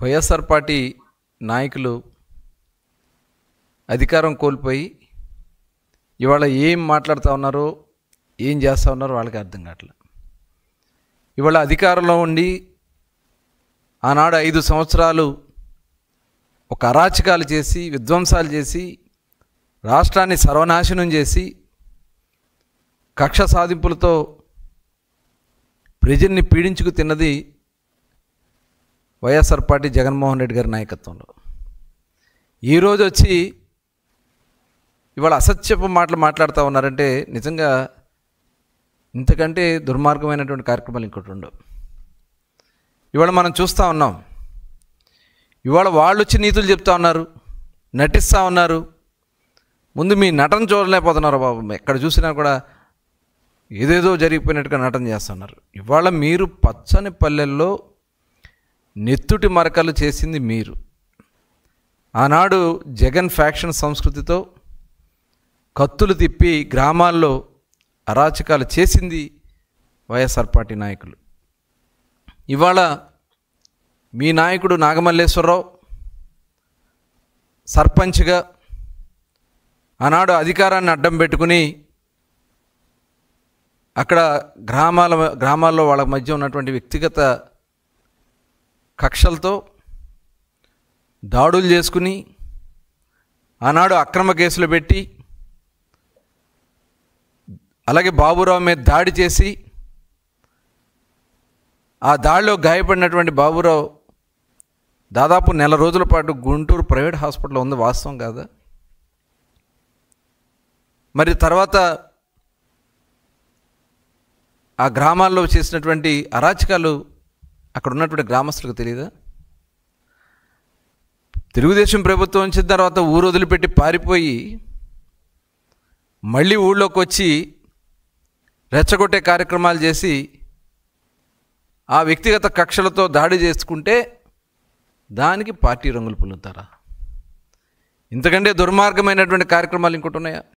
YSR party నాయకులు అధికారం కోల్పోయి ఇవాళ ఏం మాట్లాడుతూ ఉన్నారో ఏం చేస్తూ ఉన్నారో వాళ్ళకి అర్థం కావట్లేదు. ఇవాళ అధికారంలో ఉండి ఆనాడు 5 సంవత్సరాలు ఒక అరాచకాలు చేసి విధ్వంసాలు చేసి రాష్ట్రాన్ని సర్వనాశనం చేసి కక్ష సాధింపులతో ప్రజల్ని పీడించుకు తిన్నది వైఎస్ఆర్ పార్టీ జగన్మోహన్ రెడ్డి గారి నాయకత్వంలో. ఈరోజు వచ్చి ఇవాళ అసత్యపు మాటలు మాట్లాడుతూ ఉన్నారంటే నిజంగా ఇంతకంటే దుర్మార్గమైనటువంటి కార్యక్రమాలు ఇంకోటి ఉండవు. ఇవాళ మనం చూస్తూ ఉన్నాం. ఇవాళ వాళ్ళు వచ్చి నీతులు చెప్తా ఉన్నారు, నటిస్తూ ఉన్నారు. ముందు మీ నటన చూడలేకపోతున్నారు బాబు. ఎక్కడ చూసినా కూడా ఏదేదో జరిగిపోయినట్టుగా నటన చేస్తున్నారు. ఇవాళ మీరు పచ్చని పల్లెల్లో నెత్తుటి మరకలు చేసింది మీరు. ఆనాడు జగన్ ఫ్యాక్షన్ సంస్కృతితో కత్తులు తిప్పి గ్రామాల్లో అరాచకాలు చేసింది వైఎస్ఆర్ పార్టీ నాయకులు. ఇవాళ మీ నాయకుడు నాగమల్లేశ్వరరావు సర్పంచ్గా ఆనాడు అధికారాన్ని అడ్డం పెట్టుకుని అక్కడ గ్రామాల్లో వాళ్ళ మధ్య ఉన్నటువంటి వ్యక్తిగత కక్షలతో దాడులు చేసుకుని ఆనాడు అక్రమ కేసులు పెట్టి అలాగే బాబురావు మీద దాడి చేసి ఆ దాడిలో గాయపడినటువంటి బాబురావు దాదాపు 1 నెల రోజుల పాటు గుంటూరు ప్రైవేట్ హాస్పిటల్లో ఉంది. వాస్తవం కాదా? మరి తర్వాత ఆ గ్రామాల్లో చేసినటువంటి అరాచకాలు అక్కడ ఉన్నటువంటి గ్రామస్తులకు తెలియదా? తెలుగుదేశం ప్రభుత్వం వచ్చిన తర్వాత ఊరు వదిలిపెట్టి పారిపోయి మళ్ళీ ఊళ్ళోకి వచ్చి రెచ్చగొట్టే కార్యక్రమాలు చేసి ఆ వ్యక్తిగత కక్షలతో దాడి చేసుకుంటే దానికి పార్టీ రంగులు పులుతారా? ఇంతకంటే దుర్మార్గమైనటువంటి కార్యక్రమాలు ఇంకోటి ఉన్నాయా?